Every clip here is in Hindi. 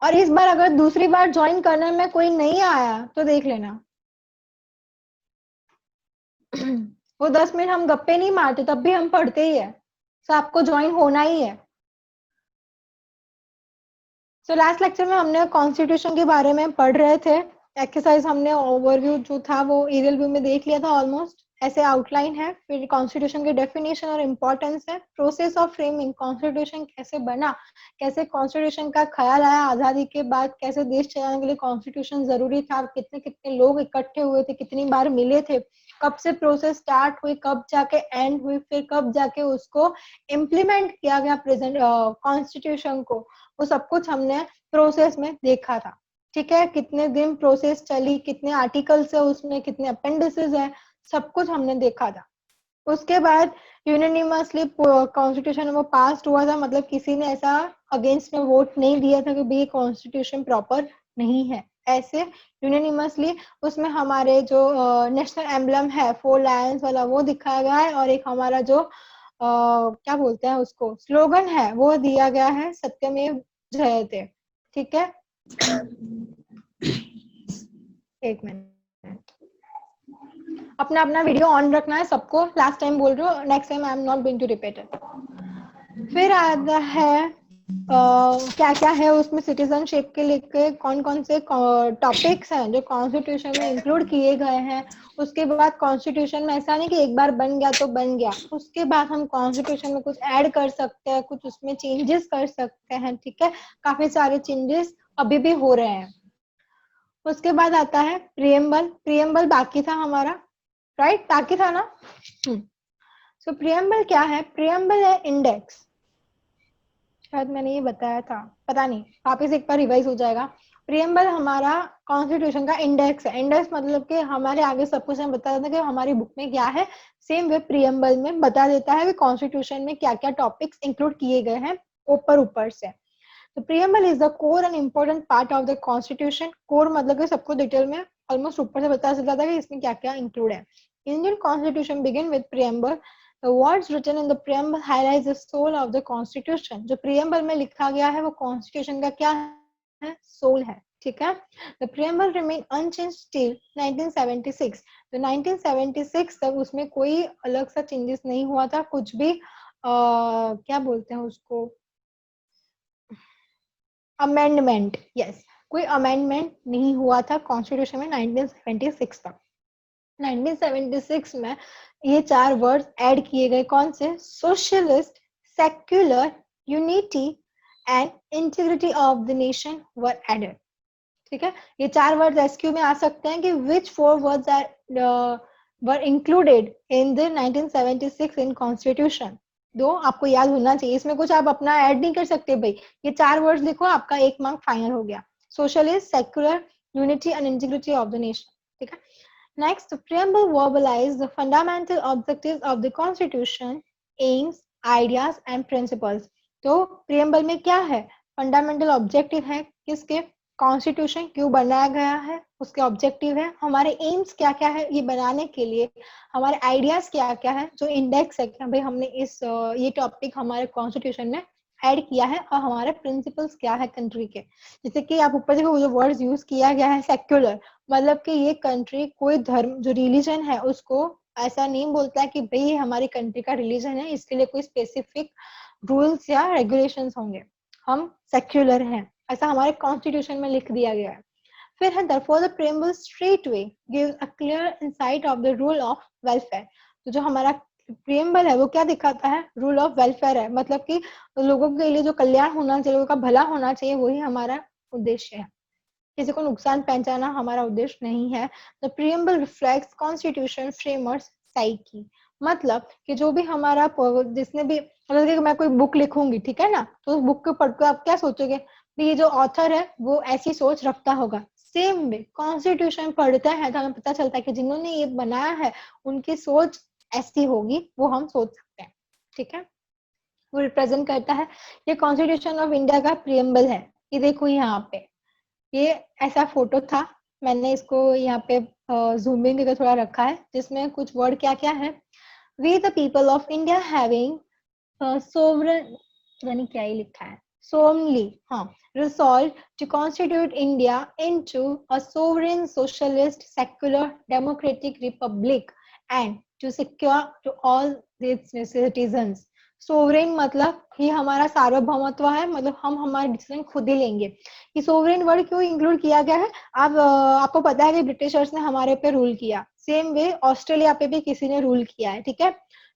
और इस बार अगर दूसरी बार ज्वाइन करने में कोई नहीं आया तो देख लेना। वो 10 मिनट हम गप्पे नहीं मारते, तब भी हम पढ़ते ही है, तो आपको ज्वाइन होना ही है। सो लास्ट लेक्चर में हमने कॉन्स्टिट्यूशन के बारे में पढ़ रहे थे। एक्सरसाइज हमने ओवरव्यू जो था वो एरियल व्यू में देख लिया था ऑलमोस्ट, ऐसे आउटलाइन है। फिर कॉन्स्टिट्यूशन की डेफिनेशन और इम्पोर्टेंस है, प्रोसेस ऑफ फ्रेमिंग, कॉन्स्टिट्यूशन कैसे बना, कैसे कॉन्स्टिट्यूशन का ख्याल आया आजादी के बाद, कैसे देश चलाने के लिए कॉन्स्टिट्यूशन जरूरी था, कितने कितने लोग इकट्ठे हुए थे, कितनी बार मिले थे, कब से प्रोसेस स्टार्ट हुई, कब जाके एंड हुई, फिर कब जाके उसको इम्प्लीमेंट किया गया प्रेजेंट कॉन्स्टिट्यूशन को, वो सब कुछ हमने प्रोसेस में देखा था। ठीक है, कितने दिन प्रोसेस चली, कितने आर्टिकल्स है उसमें, कितने अपेंडिसेस है, सब कुछ हमने देखा था। उसके बाद यूनिनिमसली कॉन्स्टिट्यूशन वो पास हुआ था, मतलब किसी ने ऐसा अगेंस्ट में वोट नहीं दिया था कि भाई कॉन्स्टिट्यूशन प्रॉपर नहीं है, ऐसे यूनिनिमसली उसमें हमारे जो नेशनल एम्बलम है 4 लायंस वाला वो दिखाया गया है, और एक हमारा जो क्या बोलते हैं उसको स्लोगन है वो दिया गया है, सत्यमेव जयते। ठीक है, एक मिनट, अपना अपना वीडियो ऑन रखना है सबको, लास्ट टाइम बोल रही हूँ, next time I am not going to repeat it. फिर आता है क्या क्या है उसमें सिटीजनशिप के लेके कौन कौन से टॉपिक्स हैं जो कॉन्स्टिट्यूशन में इंक्लूड किए गए हैं। उसके बाद कॉन्स्टिट्यूशन में ऐसा नहीं कि एक बार बन गया तो बन गया, उसके बाद हम कॉन्स्टिट्यूशन में कुछ ऐड कर सकते हैं, कुछ उसमें चेंजेस कर सकते हैं। ठीक है, काफी सारे चेंजेस अभी भी हो रहे हैं। उसके बाद आता है प्रियम्बल, प्रियम्बल बाकी था हमारा, राइट, बाकी था ना। सो प्रियम्बल क्या है, प्रियम्बल है इंडेक्स, शायद मैंने ये बताया था, पता नहीं, वापस एक बार रिवाइज हो जाएगा। प्रियम्बल हमारा कॉन्स्टिट्यूशन का इंडेक्स है, इंडेक्स मतलब कि हमारे आगे सब कुछ हम बता देता है कि हमारी बुक में क्या है, सेम वे प्रियम्बल में बता देता है कि कॉन्स्टिट्यूशन में क्या क्या टॉपिक्स इंक्लूड किए गए हैं ऊपर ऊपर से। तो preamble is the core and important part of the constitution, core मतलब कि सबको डिटेल में ऑलमोस्ट ऊपर से बता सकता था कि इसमें क्या क्या इंक्लूड है। Indian constitution begin with preamble, the words written in the preamble highlights the soul of the constitution, जो preamble में लिखा गया है वो constitution का क्या है, soul है। ठीक है, the preamble remain unchanged till 1976, तो 1976 तक उसमें कोई अलग सा चेंजेस नहीं हुआ था, कुछ भी क्या बोलते हैं उसको, अमेंडमेंट, यस, कोई अमेंडमेंट नहीं हुआ था कॉन्स्टिट्यूशन में 1976 तक। 1976 में ये 4 वर्ड्स ऐड किए गए, कौन से, socialist, secular, unity and integrity of the nation were added. ठीक है, ये 4 वर्ड्स एसक्यू में आ सकते हैं कि which 4 words are were included in the 1976 in constitution. दो आपको याद होना चाहिए, इसमें कुछ आप अपना ऐड नहीं कर सकते भाई, ये 4 वर्ड्स लिखो, आपका 1 मार्क फाइनल हो गया, socialist, secular, unity and integrity of the nation. ठीक है, next, the preamble verbalizes the fundamental objectives of the Constitution, aims, ideas and principles. तो preamble में क्या है, फंडामेंटल ऑब्जेक्टिव है किसके, कॉन्स्टिट्यूशन क्यों बनाया गया है उसके ऑब्जेक्टिव है, हमारे एम्स क्या क्या है ये बनाने के लिए, हमारे आइडियाज क्या क्या है, जो इंडेक्स है कि भाई हमने इस ये टॉपिक हमारे कॉन्स्टिट्यूशन में ऐड किया है, और हमारे प्रिंसिपल्स क्या है कंट्री के। जैसे कि आप ऊपर देखो जो वर्ड्स यूज किया गया है, सेक्युलर मतलब कि ये कंट्री कोई धर्म जो रिलीजन है उसको ऐसा नहीं बोलता है कि भाई हमारी कंट्री का रिलीजन है इसके लिए कोई स्पेसिफिक रूल्स या रेगुलेशंस होंगे, हम सेक्युलर हैं, ऐसा हमारे कॉन्स्टिट्यूशन में लिख दिया गया है। फिर है therefore the preamble straightway gives a clear insight of the rule of welfare, तो जो हमारा प्रियम्बल है वो क्या दिखाता है, रूल ऑफ वेलफेयर है, मतलब कि लोगों के लिए जो कल्याण होना चाहिए, लोगों का भला होना चाहिए, वही हमारा उद्देश्य है, किसी को नुकसान पहुंचाना हमारा उद्देश्य नहीं है। The preamble reflects constitution framers psyche, मतलब कि जो भी हमारा जिसने भी, मतलब कि मैं कोई बुक लिखूंगी ठीक है ना, तो उस बुक को पढ़कर आप क्या सोचोगे, ये जो ऑथर है वो ऐसी सोच रखता होगा, सेम में कॉन्स्टिट्यूशन पढ़ते हैं तो हमें पता चलता है कि जिन्होंने ये बनाया है उनकी सोच ऐसी होगी, वो हम सोच सकते हैं। ठीक है, वो रिप्रेजेंट करता है, ये कॉन्स्टिट्यूशन ऑफ इंडिया का प्रियम्बल है। ये देखो यहाँ पे ये ऐसा फोटो था, मैंने इसको यहाँ पे जूमिंग करके थोड़ा रखा है, जिसमें कुछ वर्ड क्या क्या है, we the people of India having sovereign, यानी क्या ही लिखा है, solemnly resolved to constitute India into a sovereign socialist secular democratic republic and to secure to all its citizens. Sovereign मतलब ये हमारा सार्वभौमत्व है, मतलब हम हमारे डिसीजन खुद ही लेंगे। ये सोवरेन वर्ड क्यों इंक्लूड किया गया है? आपको पता है कि ब्रिटिशर्स ने हमारे पे रूल किया, सेम वे ऑस्ट्रेलिया पे भी किसी ने रूल किया है, ठीक है।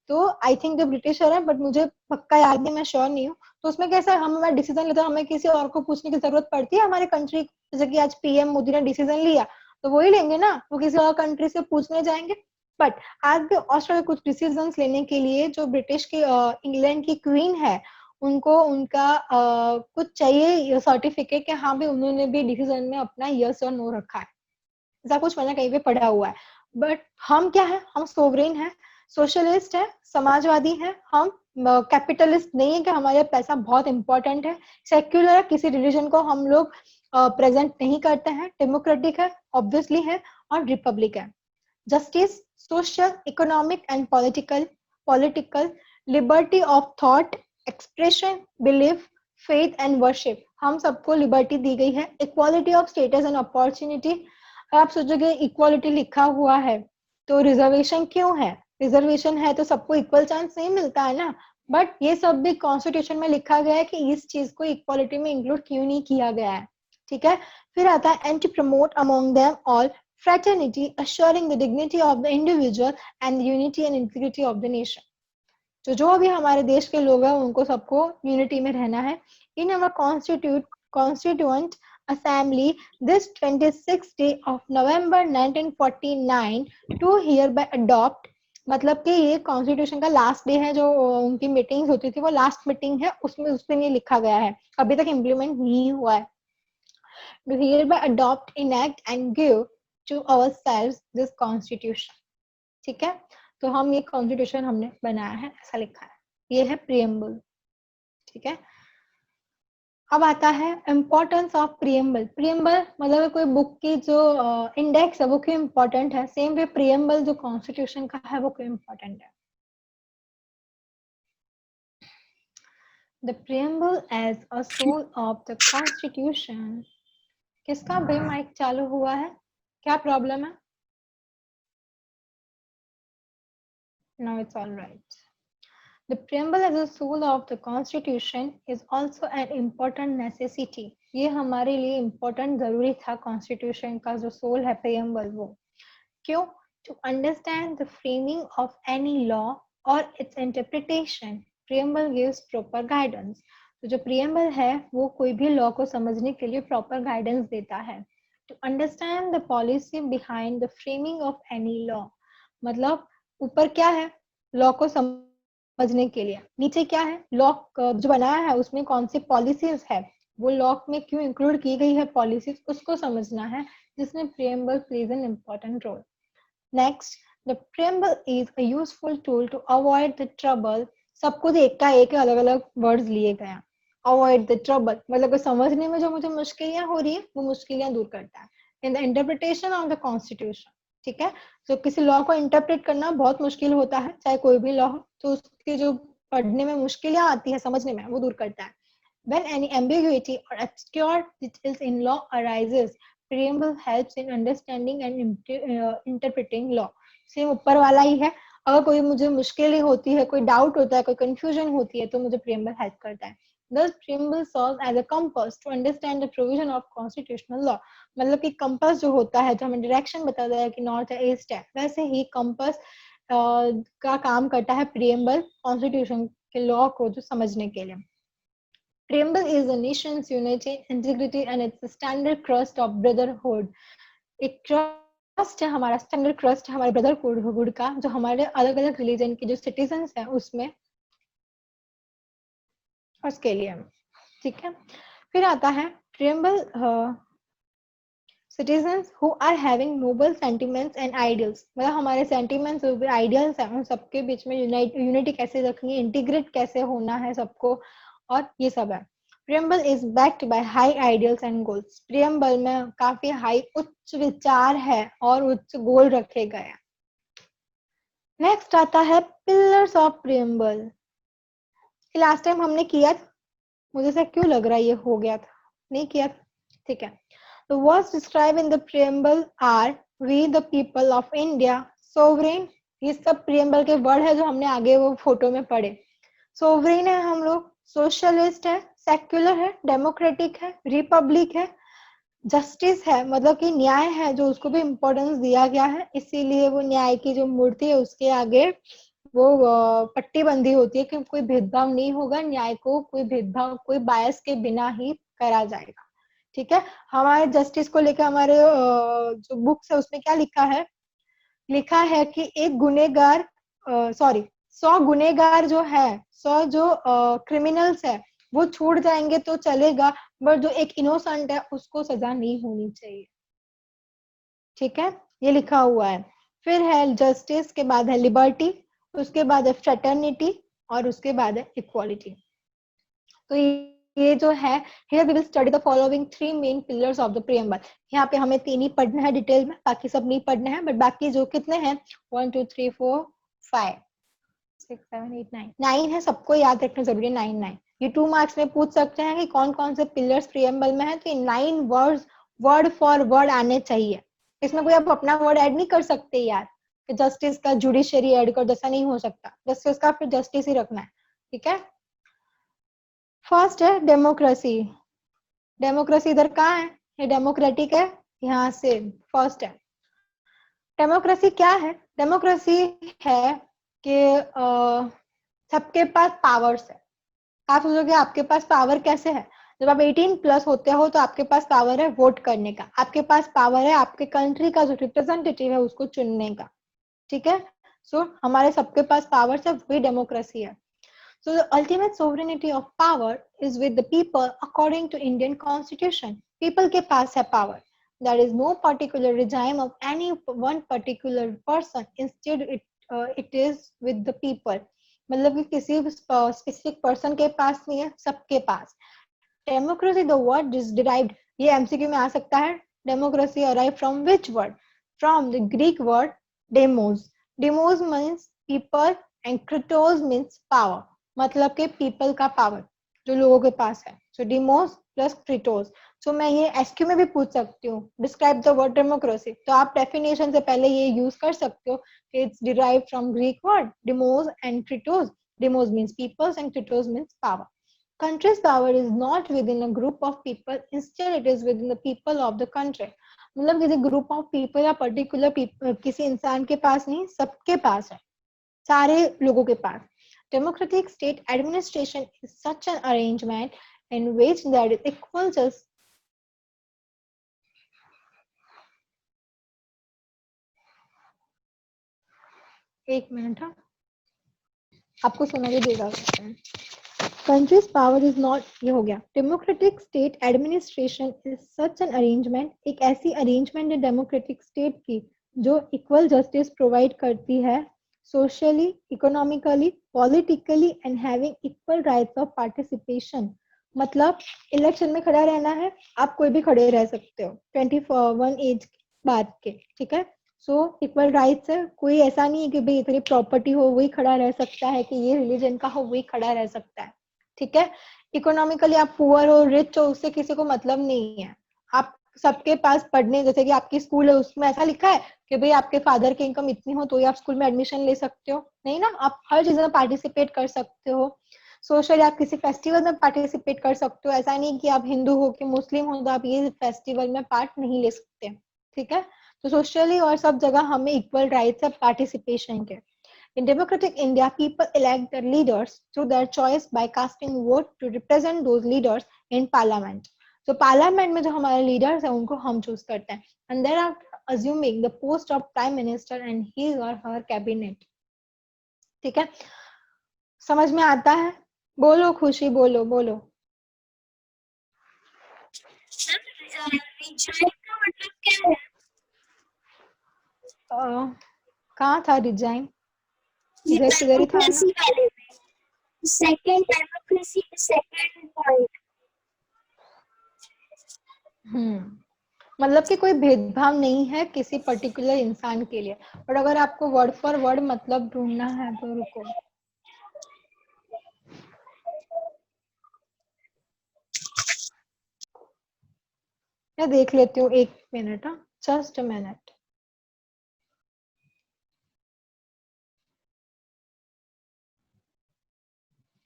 तो आई थिंक जो ब्रिटिशर है, बट मुझे पक्का याद नहीं, मैं श्योर नहीं हूँ। तो उसमें कैसा हम हमारा डिसीजन लेते हैं, हमें किसी और को पूछने की जरूरत पड़ती है हमारे कंट्री, जैसे कि आज पीएम मोदी ने डिसीजन लिया तो वही लेंगे ना, वो किसी और कंट्री से पूछने जाएंगे? बट आज भी ऑस्ट्रेलिया कुछ डिसीजन लेने के लिए जो ब्रिटिश की इंग्लैंड की क्वीन है, उनको उनका कुछ चाहिए सर्टिफिकेट कि हाँ भी उन्होंने भी डिसीजन में अपना यस और नो रखा है, ऐसा कुछ मैंने कहीं पे पढ़ा हुआ है। बट हम क्या है, हम सोवरेन है, सोशलिस्ट है, समाजवादी है, हम कैपिटलिस्ट नहीं है कि हमारे पैसा बहुत इंपॉर्टेंट है, सेक्युलर, किसी रिलीजन को हम लोग प्रेजेंट नहीं करते हैं, डेमोक्रेटिक है ऑब्वियसली है, और रिपब्लिक है। Justice, social, economic and political liberty of thought, expression, belief, faith and worship, हम सबको लिबर्टी दी गई है। Equality of status and opportunity, आप सोचोगे इक्वालिटी लिखा हुआ है तो रिजर्वेशन क्यों है? रिजर्वेशन है तो सबको इक्वल चांस नहीं मिलता है ना, बट ये सब भी कॉन्स्टिट्यूशन में लिखा गया है कि इस चीज को इक्वालिटी में इंक्लूड क्यों नहीं किया गया है, ठीक है। फिर आता है and to promote among them all fraternity, assuring the dignity of the individual and the unity and integrity of the nation. तो जो भी हमारे देश के लोग हैं उनको सबको यूनिटी में रहना है। In our constituent assembly this 26th day of November 1949 to hereby adopt, मतलब कि ये कॉन्स्टिट्यूशन का लास्ट डे है, जो उनकी मीटिंग्स होती थी वो लास्ट मीटिंग है, उसमें उस दिन ये लिखा गया है, अभी तक इम्प्लीमेंट नहीं हुआ है। To hereby adopt, enact and give to ourselves this constitution, ठीक है। तो हम ये कॉन्स्टिट्यूशन हमने बनाया है, ऐसा लिखा है, ये है प्रियम्बल, ठीक है। अब आता है इम्पोर्टेंस ऑफ प्रियम्बल। प्रियम्बल मतलब कोई बुक की जो इंडेक्स है वो क्यों इम्पोर्टेंट है, सेम वे प्रियम्बल जो कॉन्स्टिट्यूशन का है वो क्यों इम्पोर्टेंट है। The preamble as a soul of the constitution. किसका भाई माइक चालू हुआ है, क्या प्रॉब्लम है? Now it's all right. The preamble as a soul of the constitution is also an important necessity. ये हमारे लिए important जरूरी था, constitution का जो soul है preamble वो। क्यों? To understand the framing of any law or its interpretation, preamble gives proper guidance. तो जो preamble है वो कोई भी law को समझने के लिए proper guidance देता है। To understand the policy behind the framing of any law, मतलब ऊपर क्या है, लॉ को समझने के लिए, नीचे क्या है, लॉ जो बनाया है उसमें कौन सी पॉलिसीज है, वो लॉ में क्यों इंक्लूड की गई है पॉलिसीज, उसको समझना है, जिसमें preamble plays an important role. Next, the preamble is a useful tool to avoid the trouble. सबको एक का एक अलग अलग वर्ड्स लिए गए हैं। अवॉइड द ट्रबल मतलब समझने में जो मुझे मुश्किलियां हो रही है वो मुश्किलियां दूर करता है। In the interpretation of the constitution, ठीक है। तो किसी लॉ को इंटरप्रेट करना बहुत मुश्किल होता है, चाहे कोई भी लॉ हो, तो उसकी जो पढ़ने में मुश्किलें आती है समझने में, वो दूर करता है। When any ambiguity or obscure details in law arises, preamble helps in understanding and interpreting law. Same ऊपर वाला ही है, अगर कोई मुझे मुश्किलें होती है, कोई डाउट होता है, कोई कंफ्यूजन होती है, तो मुझे preamble हेल्प करता है। Thus, preamble serves as a compass to understand the provision of constitutional law. मतलब कि कंपास जो होता है, जो हमें डायरेक्शन बताता है कि नॉर्थ है ईस्ट है, वैसे ही कंपास का काम करता है प्रियम्बल कॉन्स्टिट्यूशन के लॉ को जो समझने के लिए। Preamble is the Nations unity, integrity and it's standard crust of brotherhood. एक ट्रस्ट है हमारा, स्टैंडर्ड क्रस्ट है हमारे ब्रदरहुड का, जो हमारे अलग अलग रिलीजन के जो सिटीजन्स हैं उसमें, उसके लिए, ठीक है। फिर आता है preamble citizens who are having noble sentiments and ideals, मतलब हमारे sentiments जो भी ideals हैं उन सबके बीच में यूनिटी कैसे रखनी है, इंटीग्रेट कैसे होना है सबको, और ये सब है। Preamble is backed by high ideals and goals. Preamble में काफी हाई उच्च विचार है और उच्च गोल रखे गए हैं। नेक्स्ट आता है pillars of preamble. Last time हमने किया मुझे ऐसा क्यों लग रहा है ये हो गया था, नहीं किया था, ठीक है। The words described in the preamble are we the people of India, sovereign, ये सब preamble के वर्ड है जो हमने आगे वो फोटो में पढ़े। सोवरेन है हम लोग, सोशलिस्ट है, सेक्युलर है, डेमोक्रेटिक है, रिपब्लिक है, जस्टिस है, मतलब कि न्याय है जो उसको भी इम्पोर्टेंस दिया गया है, इसीलिए वो न्याय की जो मूर्ति है उसके आगे वो पट्टी बंदी होती है कि कोई भेदभाव नहीं होगा, न्याय को कोई भेदभाव कोई बायस के बिना ही करा जाएगा, ठीक है। हमारे जस्टिस को लेकर हमारे जो बुक्स है उसमें क्या लिखा है कि एक गुनेगार सॉरी 100 गुनेगार जो है, 100 जो क्रिमिनल्स है वो छूट जाएंगे तो चलेगा, बट जो एक इनोसेंट है उसको सजा नहीं होनी चाहिए, ठीक है, ये लिखा हुआ है। फिर है जस्टिस के बाद है लिबर्टी, उसके बाद है फ्रेटर्निटी और उसके बाद है इक्वालिटी। तो ये जो है here we will study the following three main pillars of the preamble। यहाँ पे हमें 3 ही पढ़ना है डिटेल में, बाकी सब नहीं पढ़ना है, बट बाकी जो कितने हैं 1 2 3 4 5 6 7 8 9 9 है, सबको याद रखना जरूरी है 9 ये 2 मार्क्स में पूछ सकते हैं कि कौन कौन से पिलर्स प्रीएम्बल में है, तो 9 वर्ड्स वर्ड फॉर वर्ड आने चाहिए। इसमें कोई आप अपना वर्ड ऐड नहीं कर सकते यार, जस्टिस का जुडिशरी ऐड कर, जैसा नहीं हो सकता, जस्टिस का फिर जस्टिस ही रखना है, ठीक है। फर्स्ट है डेमोक्रेसी। डेमोक्रेसी इधर कहाँ है, ये डेमोक्रेटिक है, यहाँ से फर्स्ट है। डेमोक्रेसी क्या है, डेमोक्रेसी है कि सबके पास पावर्स है। आप सोचोगे आपके पास पावर कैसे है, जब आप 18 प्लस होते हो तो आपके पास पावर है वोट करने का, आपके पास पावर है आपके कंट्री का जो रिप्रेजेंटेटिव है उसको चुनने का, ठीक है। सो हमारे सबके पास पावर है, वही डेमोक्रेसी है। So the ultimate sovereignty of power is with the people according to Indian constitution. People के पास है power. There is no particular regime of any one particular person. Instead, it is with the people. मतलब कि किसी specific person के पास नहीं है, सबके पास। Democracy, the word is derived. ये MCQ में आ सकता है। Democracy arrived from which word? From the Greek word demos. Demos means people and kratos means power. मतलब के पीपल का पावर जो लोगों के पास है, सो डिमोस प्लस क्रिटोस। सो मैं ये एसक्यू में भी पूछ सकती हूँ, डिस्क्राइब द वर्ड डेमोक्रेसी, तो आप डेफिनेशन से पहले ये यूज कर सकते हो कि it's derive from Greek word demos and kratos. Demos means peoples and kratos means power. country's power is not within a group of people, instead it is within the people of the country। मतलब किसी ग्रुप ऑफ पीपल या पर्टिकुलर किसी इंसान के पास नहीं, सबके पास है, सारे लोगों के पास। Democratic state administration is such an arrangement in which there is equal just एक मिनट, हाँ आपको सुनाई देगा। Country's power is not, ये हो गया। Democratic state administration is such an arrangement, एक ऐसी arrangement है democratic state की जो equal justice provide करती है socially, economically, politically and having equal rights of participation। मतलब इलेक्शन में खड़ा रहना है, आप कोई भी खड़े रह सकते हो 21 एज बाद के, ठीक है। सो इक्वल राइट्स है, कोई ऐसा नहीं है कि भाई इतनी प्रॉपर्टी हो वही खड़ा रह सकता है, कि ये रिलीजन का हो वही खड़ा रह सकता है, ठीक है। इकोनॉमिकली आप पुअर हो रिच हो उससे किसी को मतलब नहीं है। आप सबके पास पढ़ने, जैसे कि आपकी स्कूल है उसमें ऐसा लिखा है कि भाई आपके फादर की इनकम इतनी हो तो ही आप स्कूल में एडमिशन ले सकते हो, नहीं ना, आप हर चीज में पार्टिसिपेट कर सकते हो। सोशली आप किसी फेस्टिवल में पार्टिसिपेट कर सकते हो, ऐसा नहीं कि आप हिंदू हो कि मुस्लिम हो तो आप ये फेस्टिवल में पार्ट नहीं ले सकते, ठीक है। तो सोशली और सब जगह हमें इक्वल राइट्स है पार्टिसिपेशन के। In democratic India, people elect their leaders through their choice by casting vote to represent those leaders in parliament. So parliament में जो हमारे leaders हैं उनको हम choose करते हैं, and thereafter assuming the post of prime minister and his or her cabinet। ठीक है, समझ में आता है? बोलो खुशी, बोलो बोलो। रिजाइन का मतलब क्या है? कहाँ था रिजाइन? ये इधर ही था ना। डेमोक्रेसी वाले में सेकंड डेमोक्रेसी सेकंड पॉइंट। मतलब कि कोई भेदभाव नहीं है किसी पर्टिकुलर इंसान के लिए, और अगर आपको वर्ड फॉर वर्ड मतलब ढूंढना है तो रुको। मैं देख लेती हूँ, 1 minute, just a minute.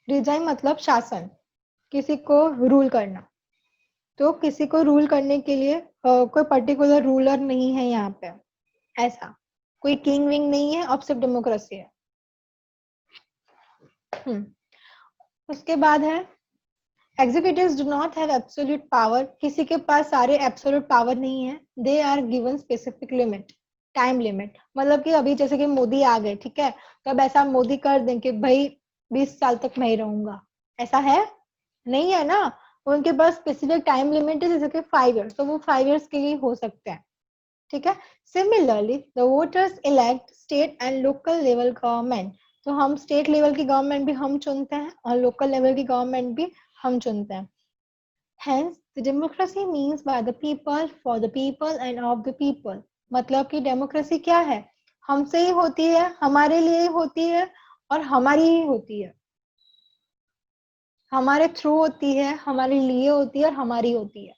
Resign मतलब शासन, किसी को रूल करना। तो किसी को रूल करने के लिए कोई पर्टिकुलर रूलर नहीं है यहाँ पे, ऐसा कोई किंग विंग नहीं है, अब सिर्फ डेमोक्रेसी है। उसके बाद है executives do not have absolute power, किसी के पास सारे एब्सोल्यूट पावर नहीं है। They are given specific limit, time limit, मतलब कि अभी जैसे कि मोदी आ गए, ठीक है, तो अब ऐसा मोदी कर दें कि भाई 20 साल तक मैं ही रहूंगा, ऐसा है नहीं है ना। उनके पास स्पेसिफिक टाइम लिमिट है, जैसे कि 5 इयर्स, तो वो 5 इयर्स के लिए हो सकते हैं, ठीक है। Similarly the voters elect state and local level government, तो हम स्टेट लेवल की गवर्नमेंट भी हम चुनते हैं और लोकल लेवल की गवर्नमेंट भी हम चुनते हैं। Hence, the democracy means by the people, for the people and of the people. मतलब कि डेमोक्रेसी क्या है, हमसे ही होती है, हमारे लिए ही होती है और हमारी ही होती है, हमारे थ्रू होती है, हमारे लिए होती है और हमारी होती है।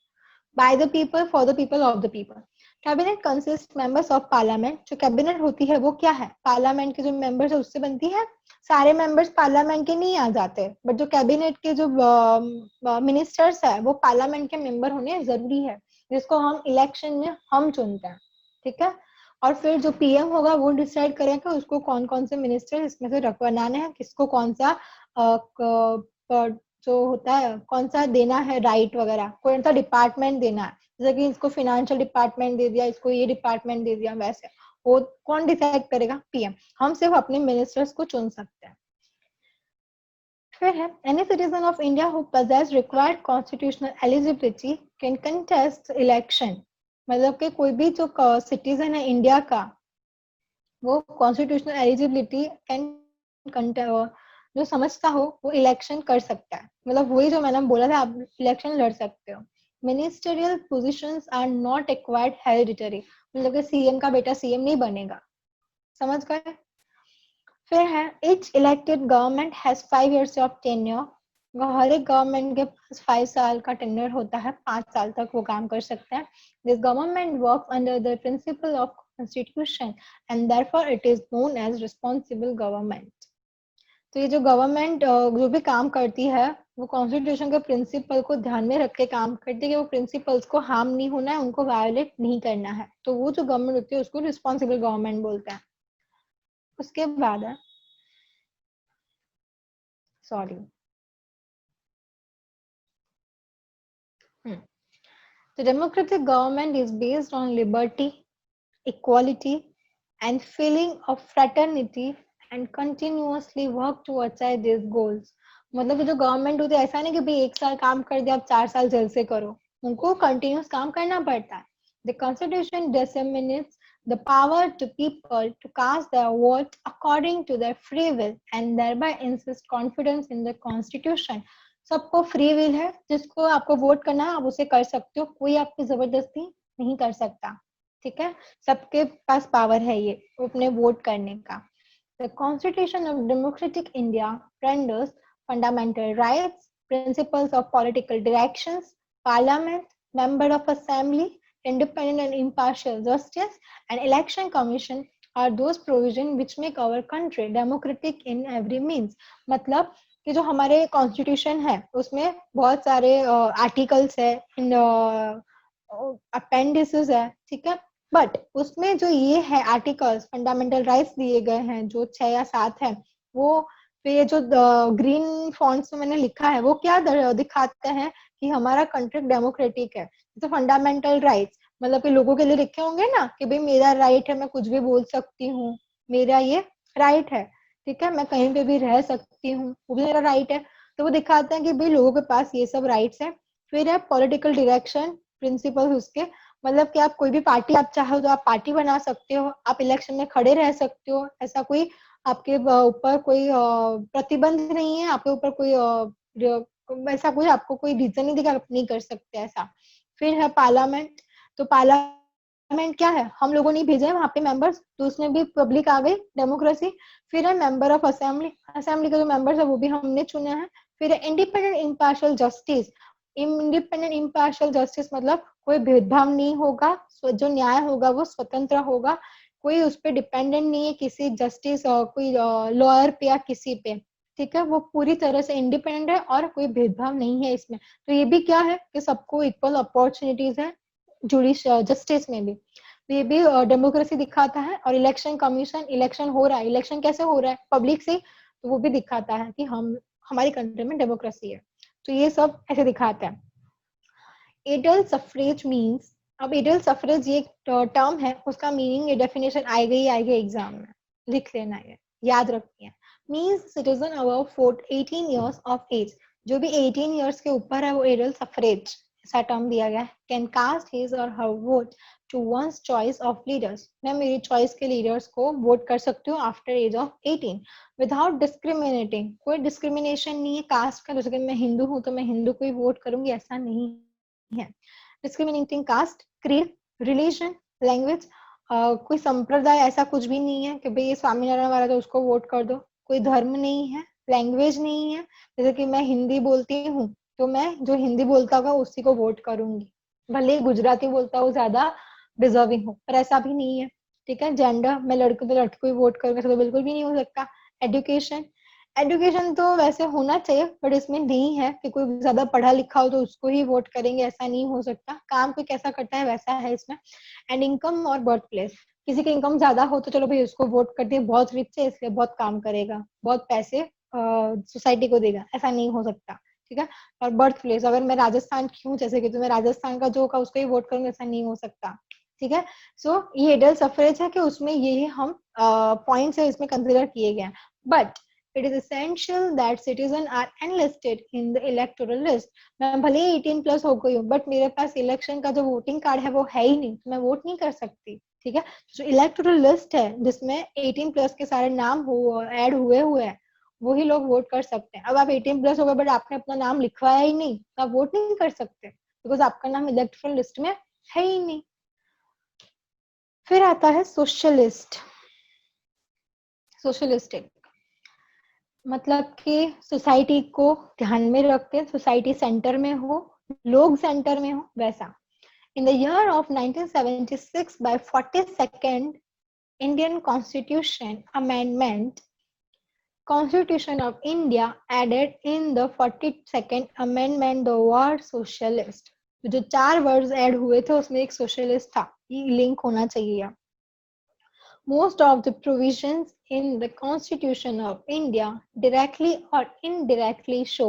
By the people, for the people, of the people. Cabinet consist members of parliament, जो कैबिनेट होती है वो क्या है, पार्लियामेंट के जो मेंबर्स है उससे बनती है। सारे मेंबर्स पार्लियामेंट के नहीं आ जाते, बट जो कैबिनेट के जो मिनिस्टर्स है वो पार्लियामेंट के मेंबर होने जरूरी है, जिसको हम इलेक्शन में हम चुनते हैं, ठीक है। और फिर जो पीएम होगा वो डिसाइड करेगा उसको कौन कौन से मिनिस्टर इसमें से बनाने हैं, किसको कौन सा जो होता है कौन सा देना है राइट वगैरह, कौन सा डिपार्टमेंट देना है, जैसे कि इसको फाइनेंशियल डिपार्टमेंट दे दिया, इसको ये डिपार्टमेंट दे दिया, वैसे वो कौन डिसाइड करेगा, पीएम। हम सिर्फ अपने मिनिस्टर्स को चुन सकते हैं। फिर है any citizen of India who possess required constitutional eligibility can contest election, मतलब कि कोई भी जो सिटीजन है इंडिया का वो कॉन्स्टिट्यूशनल एलिजिबिलिटी कैन जो समझता हो वो इलेक्शन कर सकता है, मतलब वही जो मैंने बोला था, आप इलेक्शन लड़ सकते हो। Ministerial positions are not acquired hereditary, मतलब कि सीएम का बेटा सीएम नहीं बनेगा, समझ गए। फिर है each elected government has 5 years of tenure, हर एक गवर्नमेंट के पास 5 साल का टेन्योर होता है, 5 साल तक वो काम कर सकते हैं। This government work under the principle of constitution and therefore it is known as responsible government. तो ये जो गवर्नमेंट जो भी काम करती है वो कॉन्स्टिट्यूशन के प्रिंसिपल को ध्यान में रख के काम करती है कि वो प्रिंसिपल्स को हार्म नहीं होना है, उनको वायोलेट नहीं करना है, तो वो जो गवर्नमेंट होती है उसको रिस्पॉन्सिबल गवर्नमेंट बोलते हैं। उसके बाद है sorry the democratic government is based on liberty, equality and feeling of fraternity and continuously work to achieve these goals। मतलब कि जो गवर्नमेंट होती है ऐसा नहीं कि भाई 1 साल काम कर दिया अब 4 साल जेल से करो, उनको कंटिन्यूस काम करना पड़ता है। The constitution disseminates the power to people to cast their vote according to their free will and thereby insist confidence in the constitution। सबको फ्री विल है, जिसको आपको वोट करना है आप उसे कर सकते हो, कोई आपकी जबरदस्ती नहीं कर सकता, ठीक है। सबके पास पावर है ये अपने वोट करने का। The Constitution of Democratic India renders fundamental rights, principles of political directions, parliament, member of assembly, independent and impartial justice, and election commission are those provisions which make our country democratic in every means। मतलब कि जो हमारे कॉन्स्टिट्यूशन है उसमें बहुत सारे आर्टिकल्स है, अपेंडिसेस है, ठीक है। बट उसमें जो ये है आर्टिकल्स फंडामेंटल राइट्स दिए गए हैं जो 6 या 7 है, वो ये जो ग्रीन फॉन्ट्स में मैंने लिखा है वो क्या दिखाते हैं कि हमारा कंट्री डेमोक्रेटिक है। तो फंडामेंटल राइट्स मतलब कि लोगों के लिए लिखे होंगे ना कि भाई मेरा राइट है, मैं कुछ भी बोल सकती हूँ, मेरा ये राइट है, ठीक है, मैं कहीं पे भी रह सकती हूँ, वो भी मेरा राइट है। तो वो दिखाते हैं कि भाई लोगों के पास ये सब राइट्स है। फिर है पॉलिटिकल डायरेक्शन प्रिंसिपल उसके, मतलब कि आप कोई भी पार्टी आप चाहो तो आप पार्टी बना सकते हो, आप इलेक्शन में खड़े रह सकते हो, ऐसा कोई आपके ऊपर कोई प्रतिबंध नहीं है, आपके ऊपर कोई ऐसा कोई आपको कोई रीजन नहीं दिखा आप नहीं कर सकते ऐसा। फिर है पार्लियामेंट, तो पार्लियामेंट क्या है, हम लोगों ने भेजा है वहां पे मेंबर्स, तो उसमें भी पब्लिक आ गई, डेमोक्रेसी। फिर है मेंबर ऑफ असेंबली, असेंबली के जो मेंबर्स है वो भी हमने चुने हैं। फिर है independent impartial justice, independent impartial justice मतलब कोई भेदभाव नहीं होगा, जो न्याय होगा वो स्वतंत्र होगा, कोई उस पर डिपेंडेंट नहीं है किसी जस्टिस और कोई लॉयर पे या किसी पे, ठीक है, वो पूरी तरह से इंडिपेंडेंट है और कोई भेदभाव नहीं है इसमें। तो ये भी क्या है कि सबको इक्वल अपॉर्चुनिटीज है जस्टिस में भी। तो ये भी डेमोक्रेसी दिखाता है। और इलेक्शन कमीशन, इलेक्शन हो रहा है, इलेक्शन कैसे हो रहा है, पब्लिक से, तो वो भी दिखाता है कि हम हमारी कंट्री में डेमोक्रेसी है। तो ये सब ऐसे दिखाता है। एडल्ट सफरेज मीन्स, अब एडल्ट सफरेज ये टर्म है, उसका मीनिंग ये डेफिनेशन आएगा एग्जाम में, लिख लेना है, याद रखिए। Means citizen above 18 years of age, जो भी 18 ईयर्स के ऊपर है वो एडल्ट सफरेज ऐसा टर्म दिया गया है। कैन कास्ट हिज और her vote to one's choice of leaders, मैं मेरी चॉइस के लीडर्स को वोट कर सकती हूँ after age of 18 without discriminating, कोई डिस्क्रिमिनेशन नहीं है कास्ट का, जैसे कि मैं हिंदू हूँ तो मैं हिंदू को ही वोट करूंगी, ऐसा नहीं है। Discriminating caste, creed, religion, language, कोई संप्रदाय ऐसा कुछ भी नहीं है कि भाई ये स्वामीनारायण वाला तो उसको वोट कर दो, कोई धर्म नहीं है, लैंग्वेज नहीं है, जैसे कि मैं हिंदी बोलती हूँ तो मैं जो हिंदी बोलता होगा उसी को वोट करूंगी, भले ही गुजराती बोलता हूँ ज्यादा डिजर्विंग हो, पर ऐसा भी नहीं है, ठीक है। जेंडर, मैं लड़के तो लड़के को ही वोट करूंगा, ऐसा तो बिल्कुल भी नहीं हो सकता। एजुकेशन, एजुकेशन तो वैसे होना चाहिए बट इसमें नहीं है कि कोई ज्यादा पढ़ा लिखा हो तो उसको ही वोट करेंगे, ऐसा नहीं हो सकता, काम कोई कैसा करता है वैसा है इसमें। एंड इनकम और बर्थ प्लेस, किसी की इनकम ज्यादा हो तो चलो भाई उसको वोट कर दिए, बहुत रिच है इसलिए बहुत काम करेगा, बहुत पैसे सोसाइटी को देगा, ऐसा नहीं हो सकता, ठीक है। और बर्थ प्लेस, अगर मैं राजस्थान की हूँ जैसे कि, तो मैं राजस्थान का जो होगा उसको ही वोट करूंगी, ऐसा नहीं हो सकता, ठीक है। सो ये एडल्ट सफरेज है कि उसमें ये हम पॉइंट्स है इसमें कंसिडर किए गए हैं। But it is essential that citizens are enlisted in the electoral list। मैं भले ही 18 प्लस हो गई हूँ बट मेरे पास इलेक्शन का जो वोटिंग कार्ड है वो है ही नहीं, तो मैं वोट नहीं कर सकती, ठीक है। जो इलेक्टोरल लिस्ट है जिसमें 18 प्लस के सारे नाम हो ऐड हुए हुए हैं वही लोग वोट कर सकते हैं। अब आप 18 प्लस हो गए बट आपने अपना नाम लिखवाया ही नहीं तो आप वोट नहीं कर सकते बिकॉज आपका नाम इलेक्टोरल लिस्ट में है ही नहीं। फिर आता है सोशलिस्ट, सोशलिस्टिक मतलब कि सोसाइटी को ध्यान में रखते, सोसाइटी सेंटर में हो, लोग सेंटर में हो, वैसा। In the year of 1976 by 42nd Indian Constitution Amendment, Constitution of India added in the 42nd Amendment the word socialist। जो 4 वर्ड्स ऐड हुए थे उसमें एक सोशलिस्ट था, ये लिंक होना चाहिए। Most of the provisions in the Constitution of India directly or indirectly show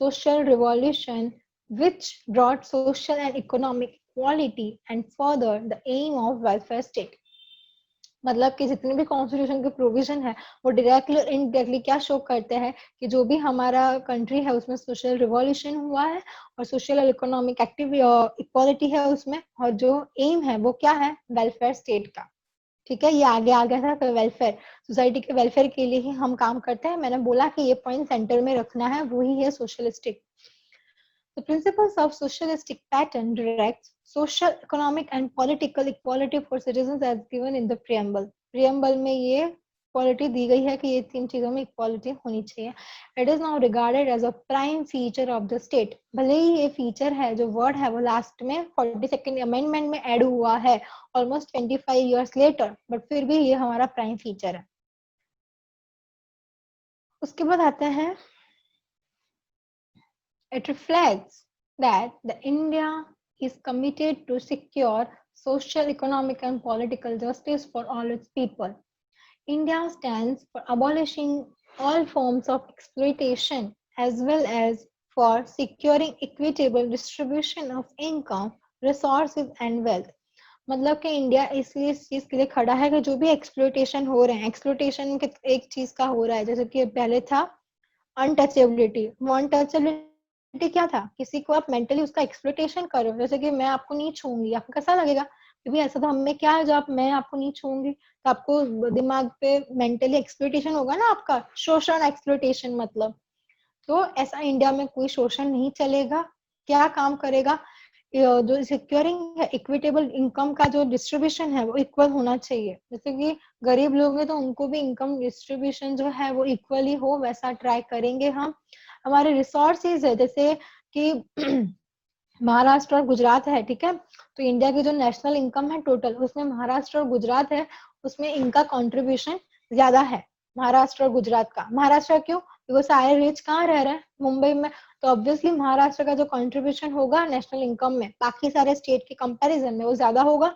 social revolution which brought social and economic equality and further the aim of welfare state। मतलब कि जितने भी कॉन्स्टिट्यूशन के प्रोविजन है वो डायरेक्टली और इनडायरेक्टली क्या शो करते हैं कि जो भी हमारा कंट्री है उसमें सोशल रिवॉल्यूशन हुआ है और सोशल और इकोनॉमिक एक्टिव इक्वालिटी है उसमें, और जो एम है वो क्या है, वेलफेयर स्टेट का, ठीक है। ये आगे आ गया था वेलफेयर, सोसाइटी के वेलफेयर के लिए ही हम काम करते हैं। मैंने बोला कि ये पॉइंट सेंटर में रखना है, वही है socialistic. The principles of socialistic pattern directs social, economic and political equality for citizens as given in the preamble। preamble में ये इक्वालिटी दी गई है कि ये 3 चीजों में इक्वालिटी होनी चाहिए। It is now regarded as a prime feature of the state. भले ही ये फीचर है, जो वर्ड है वो लास्ट में 42nd अमेंडमेंट में ऐड हुआ है ऑलमोस्ट 25 ईयर्स लेटर, बट फिर भी ये हमारा प्राइम फीचर है। उसके बाद आते हैं, it reflects that the India is committed to secure social, economic and political justice for all its people. India stands for abolishing all forms of exploitation as well as for securing equitable distribution of income, resources and wealth। मतलब कि इंडिया इसलिए इस चीज के लिए खड़ा है कि जो भी एक्सप्लोइटेशन हो रहे हैं, एक्सप्लोइटेशन के एक चीज का हो रहा है, जैसे कि पहले था अनटचेबिलिटी। वो अनटचेबिलिटी क्या था, किसी को आप मेंटली उसका एक्सप्लोइटेशन करो, जैसे कि मैं आपको नहीं छूंगी, आपको कैसा लगेगा, क्योंकि ऐसा तो हमें क्या है, जब मैं आपको नहीं छूंगी तो आपको दिमाग पे मेंटली एक्सप्लोइटेशन होगा ना, आपका शोषण, एक्सप्लोइटेशन मतलब। तो ऐसा इंडिया में कोई शोषण नहीं चलेगा। क्या काम करेगा, जो सिक्योरिंग है इक्विटेबल इनकम का जो डिस्ट्रीब्यूशन है वो इक्वल होना चाहिए, जैसे कि गरीब लोग हैं तो उनको भी इनकम डिस्ट्रीब्यूशन जो है वो इक्वली हो, वैसा ट्राई करेंगे हम। हमारे रिसोर्सेज है, जैसे कि महाराष्ट्र और गुजरात है, ठीक है, तो इंडिया की जो नेशनल इनकम है टोटल, उसमें महाराष्ट्र और गुजरात है, उसमें इनका कंट्रीब्यूशन ज्यादा है, महाराष्ट्र और गुजरात का। महाराष्ट्र क्यों? वो सारे रिच कहाँ रह रहे हैं? मुंबई में। तो ऑब्वियसली महाराष्ट्र का जो कंट्रीब्यूशन होगा नेशनल इनकम में बाकी सारे स्टेट के कंपैरिजन में वो ज्यादा होगा।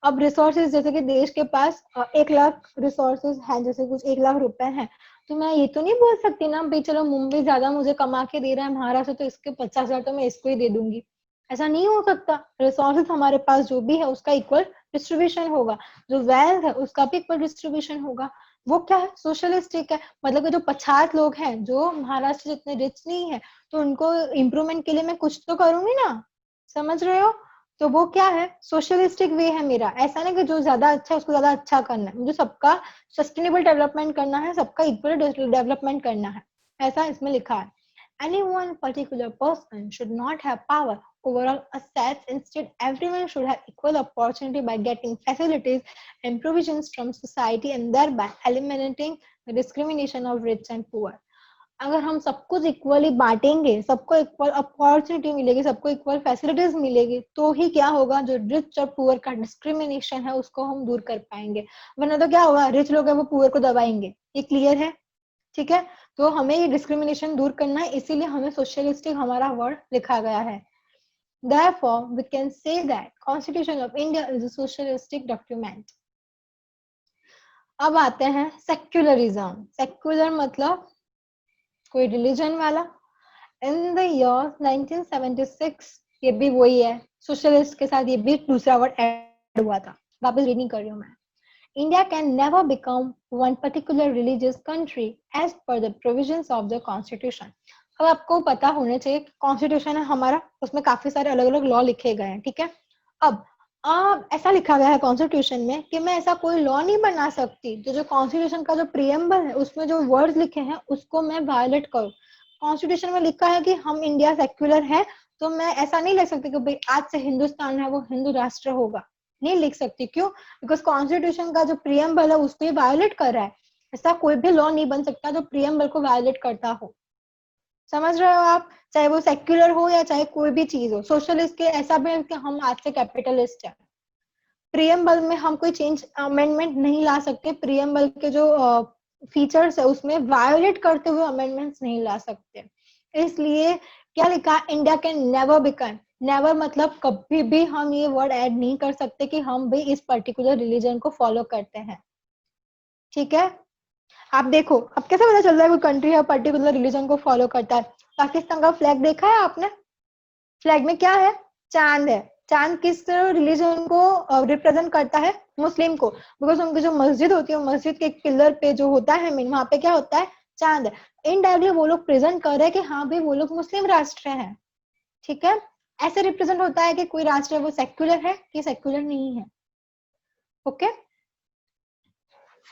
अब रिसोर्सेज, जैसे कि देश के पास 1 लाख रिसोर्सेज हैं, जैसे कुछ 1 लाख रुपए हैं, तो मैं ये तो नहीं बोल सकती ना भाई चलो मुंबई ज्यादा मुझे कमा के दे रहा है महाराष्ट्र, तो इसके 50,000 तो मैं इसको ही दे दूंगी। ऐसा नहीं हो सकता। रिसोर्सेज हमारे पास जो भी है उसका इक्वल डिस्ट्रीब्यूशन होगा, जो वेल्थ है उसका भी इक्वल डिस्ट्रीब्यूशन होगा। वो क्या है? सोशलिस्टिक है। मतलब कि जो 50 लोग हैं जो महाराष्ट्र जितने रिच नहीं है, तो उनको इम्प्रूवमेंट के लिए मैं कुछ तो करूंगी ना। समझ रहे हो? तो वो क्या है? सोशलिस्टिक वे है मेरा। ऐसा नहीं कि जो ज्यादा अच्छा है उसको ज्यादा अच्छा करना है, मुझे सबका सस्टेनेबल डेवलपमेंट करना है, सबका इक्वल डेवलपमेंट करना है, ऐसा इसमें लिखा है। Any one particular person should not have power over all assets. Instead, everyone should have equal opportunity by getting facilities and provisions from society, and thereby eliminating the discrimination of rich and poor. अगर हम सब कुछ इक्वली बांटेंगे, सबको इक्वल अपॉर्चुनिटी मिलेगी, सबको इक्वल फैसिलिटीज मिलेगी, तो ही क्या होगा, जो रिच और पुअर का डिस्क्रिमिनेशन है उसको हम दूर कर पाएंगे। वरना तो क्या होगा, रिच लोग है वो पुअर को दबाएंगे। ये क्लियर है? ठीक है, तो हमें ये डिस्क्रिमिनेशन दूर करना है, इसीलिए हमें सोशलिस्टिक हमारा वर्ड लिखा गया है। Therefore, we can say that Constitution of India is a socialistic document. अब आते हैं सेक्युलरिज्म। सेक्युलर मतलब कोई रिलीजन वाला। इन द ईयर 1976, ये भी वही है, सोशलिस्ट के साथ ये भी दूसरा वर्ड ऐड हुआ था। वापस रीड नहीं कर रही हूँ मैं। India can never become one particular religious country as per the provisions of the constitution. अब आपको पता होना चाहिए कॉन्स्टिट्यूशन है हमारा, उसमें काफी सारे अलग अलग लॉ लिखे गए हैं, ठीक है। अब ऐसा लिखा गया है कॉन्स्टिट्यूशन में कि मैं ऐसा कोई लॉ नहीं बना सकती जो कॉन्स्टिट्यूशन का जो प्रीएम्बल है उसमें जो वर्ड्स लिखे हैं उसको मैं वायलेट करूं। कॉन्स्टिट्यूशन में लिखा है कि हम इंडिया सेक्युलर है, तो मैं ऐसा नहीं लिख सकती कि भाई आज से हिंदुस्तान है वो हिंदू राष्ट्र होगा, नहीं लिख सकती। क्यों? बिकॉज कॉन्स्टिट्यूशन का जो प्रीएम्बल है उसको ही वायोलेट कर रहा है। ऐसा कोई भी लॉ नहीं बन सकता जो प्रीएम्बल को वायोलेट करता हो। समझ रहे हो आप? चाहे वो सेक्युलर हो या चाहे कोई भी चीज हो। सोशलिस्ट के ऐसा भी है कि हम आज से कैपिटलिस्ट है, प्रीएम्बल में हम कोई चेंज अमेंडमेंट नहीं ला सकते, प्रीएम्बल के जो फीचर्स है उसमें वायोलेट करते हुए अमेंडमेंट्स नहीं ला सकते। इसलिए क्या लिखा, India can never become, never मतलब कभी भी हम ये वर्ड ऐड नहीं कर सकते कि हम भी इस पर्टिकुलर रिलीजन को फॉलो करते हैं। ठीक है, आप देखो अब कैसे पता चल रहा है कोई कंट्री है पर्टिकुलर रिलीजन को फॉलो करता है। पाकिस्तान का फ्लैग देखा है आपने? फ्लैग में क्या है? चांद है। चांद किस रिलीजन को रिप्रेजेंट करता है? मुस्लिम को। बिकॉज उनकी जो मस्जिद होती है, मस्जिद के एक पिलर पे जो होता है मेन, वहां पे क्या होता है? चांद है। इनडायरेक्टली वो लोग प्रेजेंट कर रहे हैं कि हाँ भाई वो लोग मुस्लिम राष्ट्र हैं। ठीक है, ऐसे रिप्रेजेंट होता है कि कोई राष्ट्र है वो सेक्युलर है कि सेक्युलर नहीं है। ओके,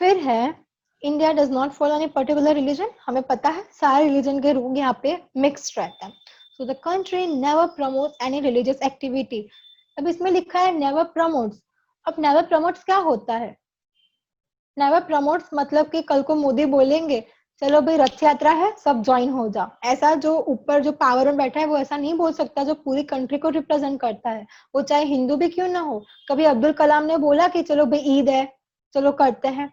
फिर है India does not follow any particular religion. हमें पता है सारे रिलीजन के लोग यहाँ पे मिक्स्ड रहते हैं। So the country never promotes any religious activity. अब इसमें लिखा है नेवर प्रमोट्स। अब नेवर प्रमोट्स क्या होता है? नेवर प्रमोट्स मतलब कि कल को मोदी बोलेंगे चलो भाई रथ यात्रा है सब ज्वाइन हो जाओ, ऐसा जो ऊपर जो पावर में बैठा है वो ऐसा नहीं बोल सकता जो पूरी कंट्री को रिप्रेजेंट करता है, वो चाहे हिंदू भी क्यों ना हो। कभी अब्दुल कलाम ने बोला कि चलो भाई ईद है चलो करते हैं,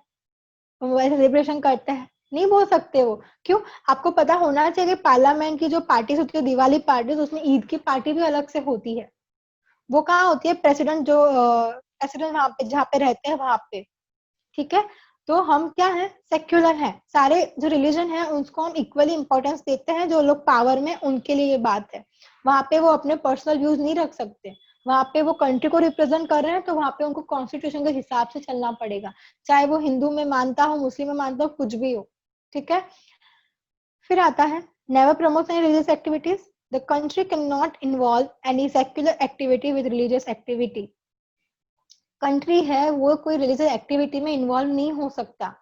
सेलिब्रेशन करते हैं, नहीं बोल सकते वो। क्यों? आपको पता होना चाहिए कि पार्लियामेंट की जो पार्टीज होती है, दिवाली पार्टीज, उसमें ईद की पार्टी भी अलग से होती है। वो कहाँ होती है? प्रेसिडेंट जो प्रेसिडेंट वहां पे जहाँ पे रहते हैं वहां पे। ठीक है, तो हम क्या है? सेक्युलर है। सारे जो रिलीजन है उसको हम इक्वली इंपॉर्टेंस देते हैं, जो लोग पावर में उनके लिए ये बात है। वहां पे वो अपने पर्सनल व्यूज नहीं रख सकते, वहां पे वो कंट्री को रिप्रेजेंट कर रहे हैं, तो वहां पे उनको कॉन्स्टिट्यूशन के हिसाब से चलना पड़ेगा, चाहे वो हिंदू में मानता हो, मुस्लिम में मानता हो, कुछ भी हो। ठीक है, फिर आता है never promote any religious activities. The country can not involve any secular activity with religious activity. Country है वो कोई रिलीजियस एक्टिविटी में इन्वॉल्व नहीं हो सकता।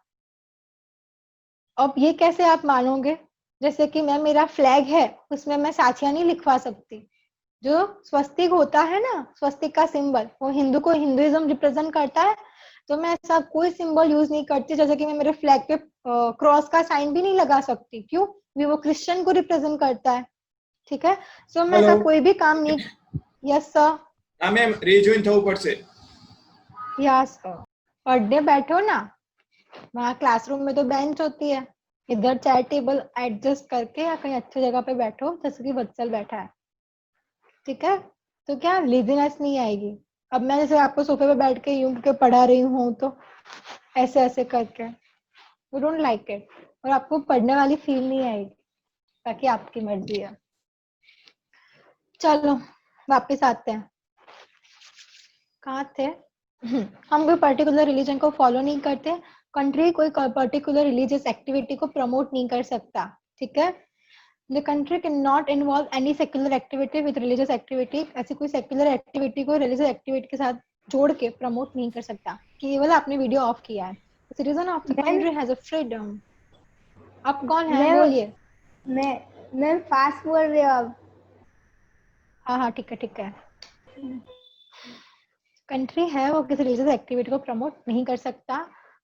अब ये कैसे आप मानोगे? जैसे कि मैं, मेरा फ्लैग है उसमें मैं साथिया नहीं लिखवा सकती। जो स्वस्तिक होता है ना, स्वस्तिक का सिंबल, वो हिंदू को हिंदुइज्म रिप्रेजेंट करता है, तो मैं ऐसा कोई सिंबल यूज नहीं करती। जैसे कि मैं मेरे फ्लैग पे क्रॉस का साइन भी नहीं लगा सकती। क्यों? भी वो क्रिश्चियन को रिप्रेजेंट करता है। ठीक है। सो मैं ऐसा हेलो कोई भी काम नहीं। Yes sir. हाँ मैम, रेजुइन था ऊपर से। Yes sir. पढ़ने बैठो ना, वहाँ क्लासरूम में तो बेंच होती है, इधर चेयर टेबल एडजस्ट करके या कहीं अच्छी जगह पे बैठो जैसे कि वत्सल बैठा है, ठीक है। तो क्या लेजीनेस नहीं आएगी। अब मैं जैसे आपको सोफे पे बैठ के यूं के पढ़ा रही हूँ तो ऐसे ऐसे करके, यू डोंट लाइक इट, और आपको पढ़ने वाली फील नहीं आएगी। बाकी आपकी मर्जी है। चलो वापस आते हैं, कहाँ थे। हम कोई पर्टिकुलर रिलीजन को फॉलो नहीं करते, कंट्री कोई पर्टिकुलर रिलीजियस एक्टिविटी को प्रमोट नहीं कर सकता, ठीक है। The country can not involve any secular activity with religious activity, ऐसी कोई सेक्युलर एक्टिविटी को रिलीजियस एक्टिविटी के साथ जोड़ के प्रमोट नहीं कर सकता। केवल आपने वीडियो ऑफ किया है। Citizen of the ma'am country has a freedom. आप कौन है मैं बोलिए। मैं फास्ट बोल रही हूँ अब। हाँ हाँ ठीक है ठीक है। कंट्री है वो किसी रिलीजियस एक्टिविटी को प्रमोट नहीं कर सकता,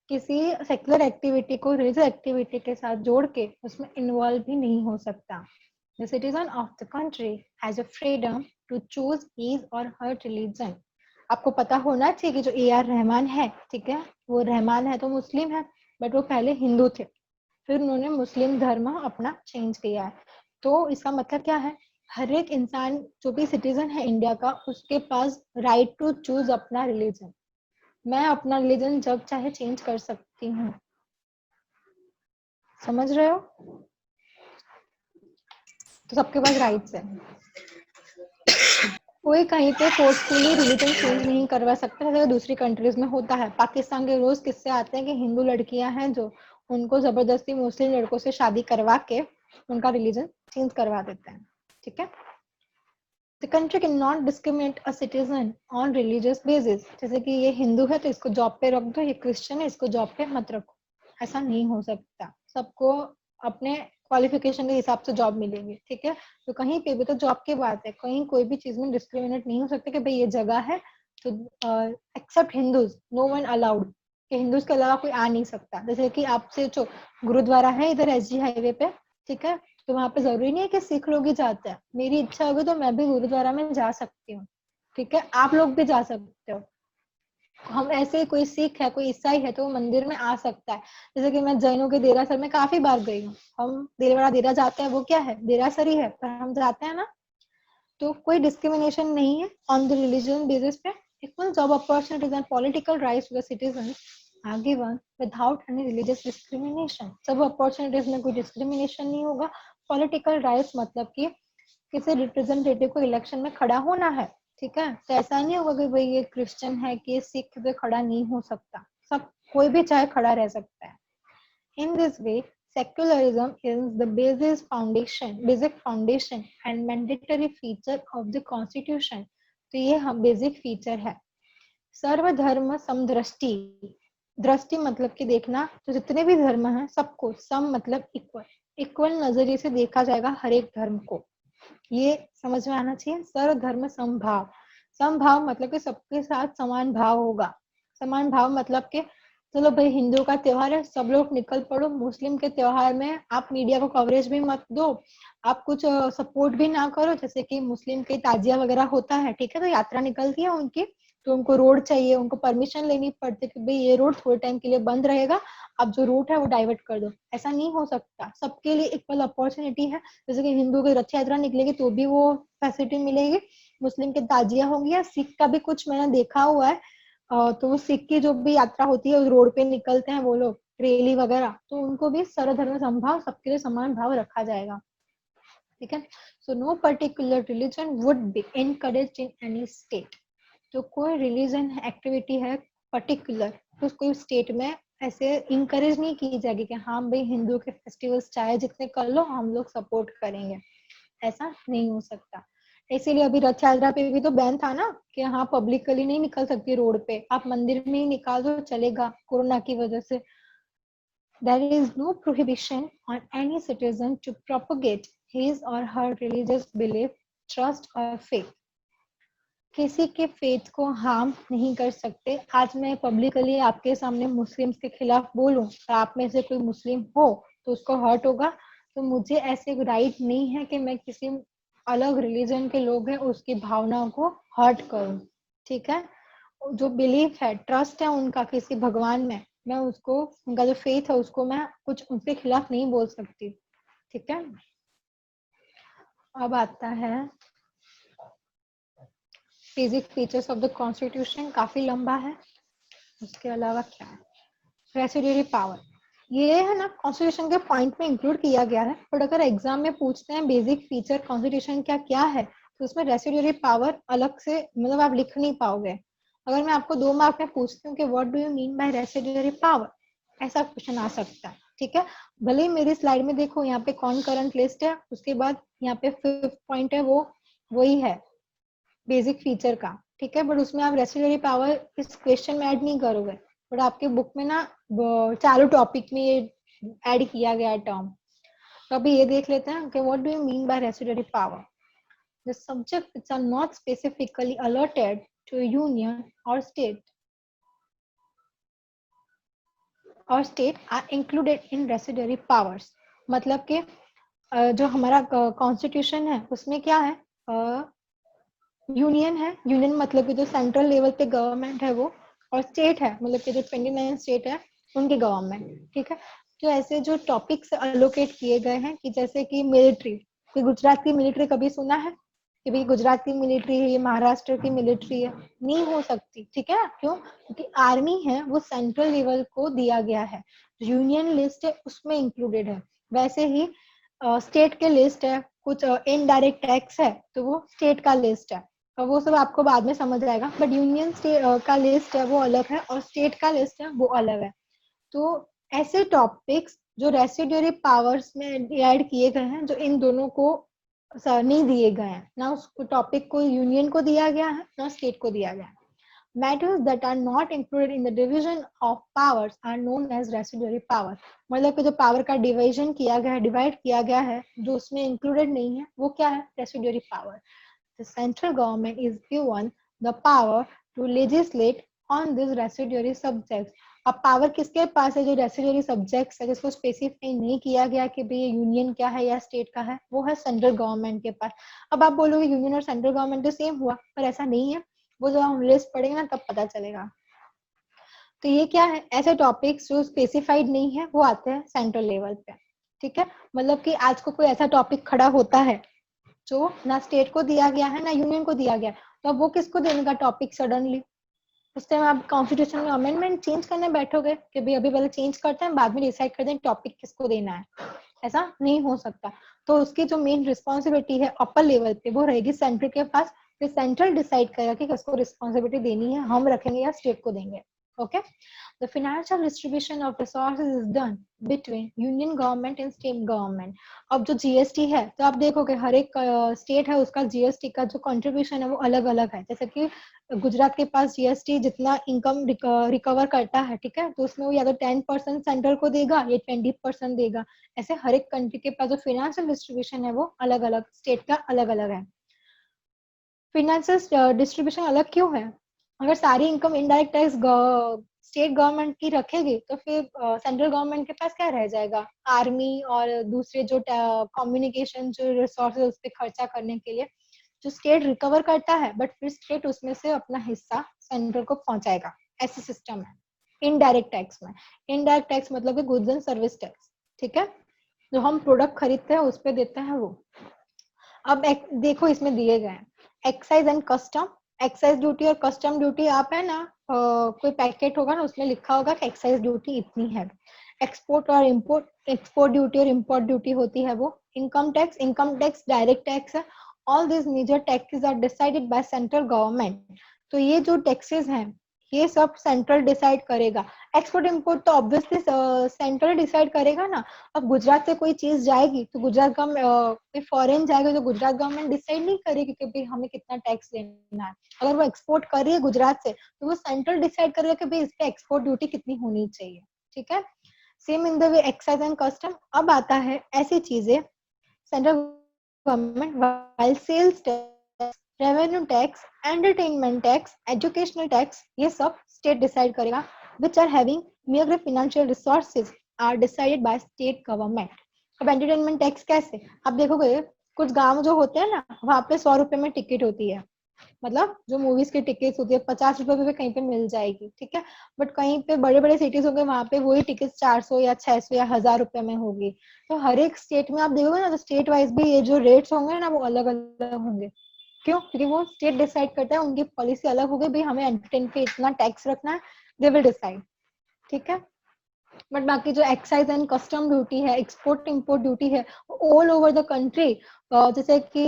किसी सेक्युलर एक्टिविटी को रिलीजियस एक्टिविटी के साथ जोड़ के उसमें इन्वॉल्व भी नहीं हो सकता। The citizen of the country has a freedom to choose his और हर रिलीजन। आपको पता होना चाहिए कि जो ए आर रहमान है, ठीक है, वो रहमान है तो मुस्लिम है, बट वो पहले हिंदू थे, फिर उन्होंने मुस्लिम धर्म अपना चेंज किया है। तो इसका मतलब क्या है, हर एक इंसान जो भी सिटीजन है इंडिया का, उसके पास राइट टू चूज अपना रिलीजन। मैं अपना रिलीजन जब चाहे चेंज कर सकती हूँ, समझ रहे हो। तो सबके पास राइट्स है, कोई कहीं पे फोर्सफुली रिलीजन चेंज नहीं करवा सकता जैसे दूसरी कंट्रीज में होता है। पाकिस्तान के रोज किस्से आते हैं कि हिंदू लड़कियां हैं जो उनको जबरदस्ती मुस्लिम लड़कों से शादी करवा के उनका रिलीजन चेंज करवा देते हैं, ठीक है। The country cannot discriminate a citizen on religious basis, जैसे कि ये हिंदू है तो इसको जॉब पे रख दो, ये क्रिश्चियन है इसको जॉब पे मत रखो, ऐसा नहीं हो सकता। सबको अपने क्वालिफिकेशन के हिसाब से जॉब मिलेगी, ठीक है। तो कहीं पे भी तो जॉब की बात है, कहीं कोई भी चीज में डिस्क्रिमिनेट नहीं हो सकता कि भाई ये जगह है तो except Hindus no one allowed, कि हिंदूज के अलावा कोई आ नहीं सकता। जैसे कि आपसे जो गुरुद्वारा है इधर SG हाईवे पे, ठीक है, तो वहां पे जरूरी नहीं है कि सिख लोग ही जाते हैं। मेरी इच्छा होगी तो मैं भी गुरुद्वारा में जा सकती हूँ, ठीक है, आप लोग भी जा सकते हो। हम ऐसे कोई सिख है कोई ईसाई है तो वो मंदिर में आ सकता है। जैसे कि मैं जैनों के देरासर में काफी बार गई हूँ, हम देलवाड़ा देरा जाते हैं, वो क्या है देरासर ही है पर हम जाते हैं ना। तो कोई डिस्क्रिमिनेशन नहीं है ऑन द रिलीजन बेसिस पे। Equal job opportunities and political rights to the citizen are given without any religious discrimination. जब अपॉर्चुनिटीज में कोई डिस्क्रिमिनेशन नहीं होगा। पॉलिटिकल राइट्स मतलब कि किसी रिप्रेजेंटेटिव को इलेक्शन में खड़ा होना है, ठीक है, तो ऐसा नहीं होगा कि भाई ये क्रिश्चियन है कि ये सिख पे खड़ा नहीं हो सकता, सब कोई भी चाहे खड़ा रह सकता है। In this way, secularism is the basic foundation and mandatory feature of the constitution. तो ये हम बेसिक फीचर है। सर्वधर्म समदृष्टि, दृष्टि मतलब कि देखना, तो जितने भी धर्म हैं सबको, सम मतलब इक्वल, इक्वल नजरिए से देखा जाएगा हर एक धर्म को। ये समझ में आना चाहिए। सर्वधर्म समभाव, समभाव मतलब कि सबके साथ समान भाव होगा। समान भाव मतलब कि चलो भाई हिंदू का त्योहार है सब लोग निकल पड़ो, मुस्लिम के त्योहार में आप मीडिया को कवरेज भी मत दो, आप कुछ सपोर्ट भी ना करो। जैसे कि मुस्लिम के ताजिया वगैरह होता है, ठीक है, तो यात्रा निकलती है उनकी, तो उनको रोड चाहिए, उनको परमिशन लेनी पड़ती है कि भाई ये रोड थोड़े टाइम के लिए बंद रहेगा, अब जो रूट है वो डाइवर्ट कर दो। ऐसा नहीं हो सकता, सबके लिए इक्वल अपॉर्चुनिटी है। जैसे कि हिंदू की रथ यात्रा निकलेगी तो भी वो फैसिलिटी मिलेगी, मुस्लिम के ताजिया होंगी, या सिख का भी कुछ मैंने देखा हुआ है, तो वो सिख की जो भी यात्रा होती है उस रोड पे निकलते हैं वो लोग रैली वगैरह, तो उनको भी सर्वधर्म समभाव, सबके लिए समान भाव रखा जाएगा, ठीक है। So no particular religion would be encouraged in any state. तो कोई रिलीजन एक्टिविटी है पर्टिकुलर तो कोई स्टेट में ऐसे इंकरेज नहीं की जाएगी कि हाँ भाई हिंदू के फेस्टिवल्स चाहे जितने कर लो हम लोग सपोर्ट करेंगे, ऐसा नहीं हो सकता। इसीलिए अभी रथ यात्रा पे भी तो बैन था ना कि हाँ पब्लिकली नहीं निकल सकती रोड पे, आप मंदिर में ही निकाल दो चलेगा कोरोना की वजह से। There is no prohibition on any citizen to propagate his or her religious belief, trust or faith. किसी के फेथ को हार्म नहीं कर सकते। आज मैं पब्लिकली आपके सामने मुस्लिम्स के खिलाफ बोलूं और आप में से कोई मुस्लिम हो तो उसको हर्ट होगा, तो मुझे ऐसे राइट नहीं है कि मैं किसी अलग रिलीजन के लोग हैं उसकी भावनाओं को हर्ट करूं, ठीक है। जो बिलीफ है, ट्रस्ट है उनका किसी भगवान में, मैं उसको, उनका जो फेथ है उसको मैं कुछ उनके खिलाफ नहीं बोल सकती, ठीक है। अब आता है basic features of the constitution, काफी लंबा है। उसके अलावा क्या है, रेसिड्यूरी पावर, ये है ना कॉन्स्टिट्यूशन के पॉइंट में इंक्लूड किया गया है, बट अगर एग्जाम में पूछते हैं बेसिक फीचर कॉन्स्टिट्यूशन क्या क्या है, तो उसमें रेसिड्यूरी पावर अलग से मतलब आप लिख नहीं पाओगे। अगर मैं आपको 2 मार्क में पूछती हूँ कि what do you mean by residuary power, ऐसा क्वेश्चन आ सकता है, ठीक है। भले ही मेरी स्लाइड में देखो यहाँ पे कौन करंट लिस्ट है, उसके बाद यहाँ पे 5th पॉइंट है वो वही है बेसिक फीचर का, ठीक है, बट उसमें आप रेसिड्यूरी पावर इस क्वेश्चन में ऐड नहीं करोगे, बट आपके बुक में ना चालू टॉपिक में ये ऐड किया गया है टर्म। तो अभी ये देख लेते हैं कि what do you mean by residuary power. The subjects are not specifically allotted to union और state are included in residuary powers. मतलब कि जो हमारा कॉन्स्टिट्यूशन है उसमें क्या है, यूनियन है, यूनियन मतलब कि जो सेंट्रल लेवल पे गवर्नमेंट है वो, और स्टेट है मतलब कि जो 29 स्टेट है उनके गवर्नमेंट, ठीक है। तो ऐसे जो टॉपिक्स अलोकेट किए गए हैं कि जैसे कि मिलिट्री, कि गुजरात की मिलिट्री कभी सुना है कि भाई गुजरात की मिलिट्री है, ये महाराष्ट्र की मिलिट्री है, नहीं हो सकती, ठीक है। क्यों? क्योंकि आर्मी है वो सेंट्रल लेवल को दिया गया है, यूनियन लिस्ट है उसमें इंक्लूडेड है। वैसे ही स्टेट के लिस्ट है, कुछ इनडायरेक्ट टैक्स है तो वो स्टेट का लिस्ट है, और वो सब आपको बाद में समझ आएगा, बट यूनियन का लिस्ट है वो अलग है और स्टेट का लिस्ट है वो अलग है। तो ऐसे टॉपिक्स जो रेसिड्यूरी पावर्स में ऐड किए गए हैं, जो इन दोनों को नहीं दिए गए हैं, ना उस टॉपिक को यूनियन को दिया गया है ना स्टेट को दिया गया है। Matters that are not included in the division of powers are known as residuary power। मतलब कि जो पावर का डिवीजन किया गया है, डिवाइड किया गया है, जो उसमें इंक्लूडेड नहीं है वो क्या है, residuary power. The central government is given the power to legislate on these residuary subjects। अब पावर किसके पास है, जो रेसिड्यूरी सब्जेक्ट्स है जिसको स्पेसिफाई नहीं किया गया कि भाई यूनियन क्या है या स्टेट का है, वो है सेंट्रल गवर्नमेंट के पास। अब आप बोलोगे यूनियन और सेंट्रल गवर्नमेंट तो सेम हुआ, पर ऐसा नहीं है, वो जब हम लिस्ट पढ़ेंगे ना तब पता चलेगा। तो ये क्या है, ऐसे टॉपिक्स जो स्पेसिफाइड नहीं है वो आते हैं सेंट्रल लेवल पे, ठीक है। मतलब कि आज को कोई ऐसा टॉपिक खड़ा होता है जो ना स्टेट को दिया गया है ना यूनियन को दिया गया है, तो अब वो किसको देने का टॉपिक सडनली, उस टाइम आप कॉन्स्टिट्यूशन में अमेंडमेंट चेंज करने बैठोगे कि भाई अभी पहले चेंज करते हैं बाद में डिसाइड करते हैं टॉपिक किसको देना है, ऐसा नहीं हो सकता। तो उसकी जो मेन रिस्पॉन्सिबिलिटी है अपर लेवल पे वो रहेगी सेंटर के पास, फिर सेंट्रल डिसाइड करेगा कि किसको रिस्पॉन्सिबिलिटी देनी है, हम रखेंगे या स्टेट को देंगे। Okay, the financial distribution of resources is done between union government and state government. अब जो जीएसटी है तो आप देखोगे हर एक स्टेट है उसका जीएसटी का जो कंट्रीब्यूशन है वो अलग अलग है। जैसे कि गुजरात के पास जीएसटी जितना इनकम रिकवर करता है, ठीक है, तो उसमें वो या तो 10% सेंट्रल को देगा या 20% देगा। ऐसे हर एक कंट्री के पास जो फाइनेंशियल डिस्ट्रीब्यूशन है वो अलग अलग, स्टेट का अलग अलग है। फाइनेंशियल डिस्ट्रीब्यूशन अलग क्यों है, अगर सारी income indirect tax state government की रखेगी तो फिर सेंट्रल गवर्नमेंट के पास क्या रह जाएगा, आर्मी और दूसरे जो कम्युनिकेशन जो रिसोर्सेज उस पर खर्चा करने के लिए, जो स्टेट रिकवर करता है बट फिर स्टेट उसमें से अपना हिस्सा सेंट्रल को पहुंचाएगा, ऐसे सिस्टम है। इनडायरेक्ट टैक्स में, इनडायरेक्ट टैक्स मतलब कि गुड्स एंड सर्विस टैक्स, ठीक है, जो हम प्रोडक्ट खरीदते हैं उस पर देते हैं वो। अब देखो इसमें दिए गए हैं excise and custom, excise duty और कस्टम ड्यूटी, आप है ना कोई पैकेट होगा ना उसमें लिखा होगा कि एक्साइज ड्यूटी इतनी है। एक्सपोर्ट और इम्पोर्ट, एक्सपोर्ट ड्यूटी और इम्पोर्ट ड्यूटी होती है वो। इनकम टैक्स डायरेक्ट टैक्स है। All this major taxes are decided by central government. तो ये जो टैक्सेस हैं ये सब सेंट्रल डिसाइड करेगा। एक्सपोर्ट इम्पोर्ट तो ऑब्वियसली सेंट्रल डिसाइड करेगा ना। अब गुजरात से कोई चीज जाएगी तो गुजरात का कोई फॉरेन जाएगा तो गुजरात गवर्नमेंट डिसाइड नहीं करेगी कि भाई हमें कितना टैक्स लेना है। अगर वो एक्सपोर्ट कर रही है गुजरात से तो वो सेंट्रल डिसाइड करेगा कि भाई इस पे एक्सपोर्ट ड्यूटी कितनी होनी चाहिए, ठीक है। Same in the way excise and custom. अब आता है ऐसी चीजें central government while sales tax, revenue tax, entertainment tax, educational tax, ये सब स्टेट डिसाइड करेगा। Which are having major financial resources are decided by state government. अब एंटरटेनमेंट टैक्स कैसे, आप देखोगे कुछ गांव जो होते हैं ना, वहां पे 100 रुपए में टिकट होती है, मतलब जो मूवीज की टिकट होती है 50 रुपए पे कहीं पे मिल जाएगी, ठीक है। बट कहीं पे बड़े बड़े सिटीज होंगे वहां पे वही टिकट 400 या 600 या 1000 रुपए में होगी। तो हर एक स्टेट में आप देखोगे ना, तो स्टेट वाइज भी ये जो रेट्स होंगे ना वो अलग अलग होंगे। क्यों? क्योंकि वो स्टेट डिसाइड करता है, उनकी पॉलिसी अलग होगी, भाई हमें एंटरटेन पे इतना टैक्स रखना है, दे विल डिसाइड, ठीक है। बट बाकी जो एक्साइज एंड कस्टम ड्यूटी है, एक्सपोर्ट इम्पोर्ट ड्यूटी है, ऑल ओवर द कंट्री, जैसे कि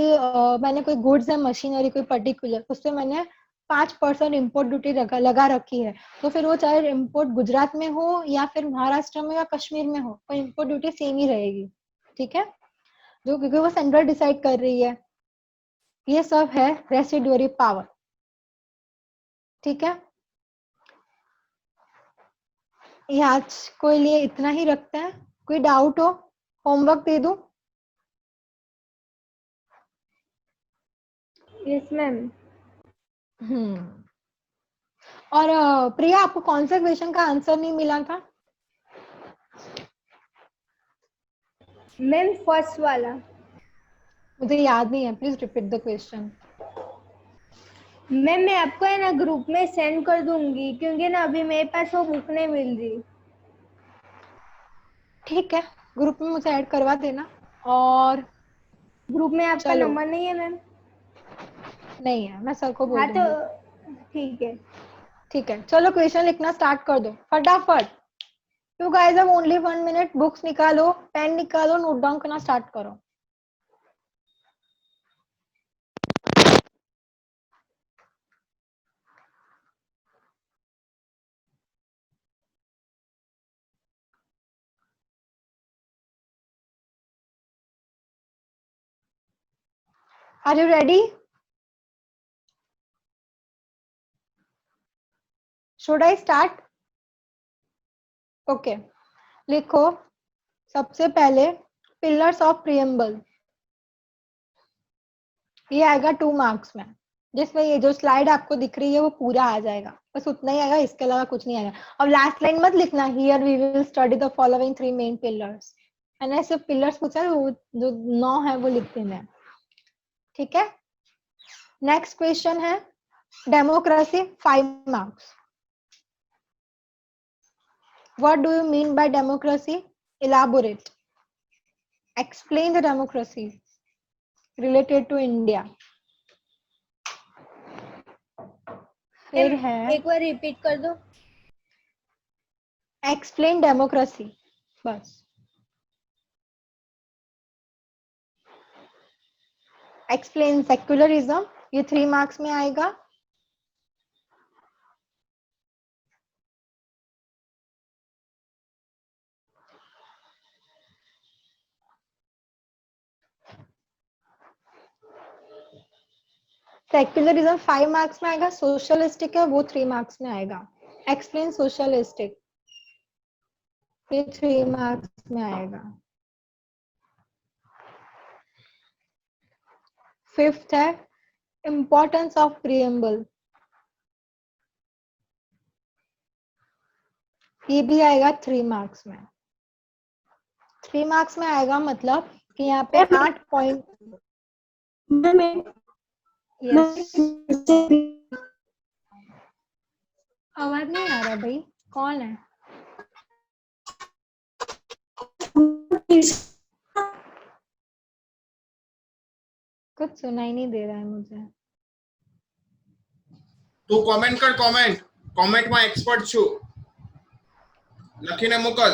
मैंने कोई गुड्स है मशीनरी कोई पर्टिकुलर, उस पर मैंने 5% इम्पोर्ट ड्यूटी लगा रखी है, तो फिर वो चाहे इम्पोर्ट गुजरात में हो या फिर महाराष्ट्र में या कश्मीर में हो, तो इम्पोर्ट ड्यूटी सेम ही रहेगी, ठीक है, जो क्योंकि वो सेंट्रल डिसाइड कर रही है। ये सब है रेसिडुअरी पावर, ठीक है। ये आज कोई लिए इतना ही रखते हैं, कोई डाउट हो, होमवर्क दे दूं? Yes ma'am. और प्रिया, आपको कौन सा क्वेश्चन का आंसर नहीं मिला था? मैम फर्स्ट वाला। मुझे याद नहीं है, please repeat the question. Ma'am मैं आपको है ना ग्रुप में सेंड कर दूंगी, क्योंकि ना अभी मेरे पास वो बुक नहीं मिल रही। ठीक है, ग्रुप में मुझे ऐड करवा देना। और ग्रुप में आपका चलो, नंबर नहीं है मैम? नहीं है, मैं सर को बोल हाँ तो दूंगी। ठीक है। ठीक है, चलो क्वेश्चन लिखना स्टार्ट कर दो फटाफट। You guys have only 1 minute, books निकालो, पेन निकालो, नोट डाउन करना स्टार्ट करो। Are you ready? Should I start? Okay, लिखो सबसे पहले पिलर्स ऑफ प्रियम्बल। ये आएगा 2 मार्क्स में, जिसमें ये जो स्लाइड आपको दिख रही है वो पूरा आ जाएगा, बस उतना ही आएगा, इसके अलावा कुछ नहीं आएगा। अब लास्ट लाइन मत लिखना, here we will study the following 3 main pillars. मैंने सिर्फ पिलर्स पूछा है, वो जो 9 है वो लिख देना है, ठीक है। नेक्स्ट क्वेश्चन है democracy, 5 marks. What do you mean by democracy? Elaborate, explain the democracy related to India. फिर है एक बार रिपीट कर दो। एक्सप्लेन डेमोक्रेसी, बस। एक्सप्लेन सेक्युलरिज्म, ये 3 मार्क्स में आएगा। सेक्युलरिज्म 5 मार्क्स में आएगा, सोशलिस्टिक है वो 3 मार्क्स में आएगा। एक्सप्लेन सोशलिस्टिक, ये 3 मार्क्स में आएगा। फिफ्थ है इम्पोर्टेंस ऑफ प्रियम्बल, ये भी आएगा 3 मार्क्स में। 3 मार्क्स में आएगा मतलब कि यहाँ पे 8 पॉइंट। यस, आवाज नहीं आ रहा भाई, कौन है? कुछ सुनाई नहीं दे रहा है मुझे। તું કોમેન્ટ કર, કોમેન્ટ માં એક્સપર્ટ છું લખીને મોકલ।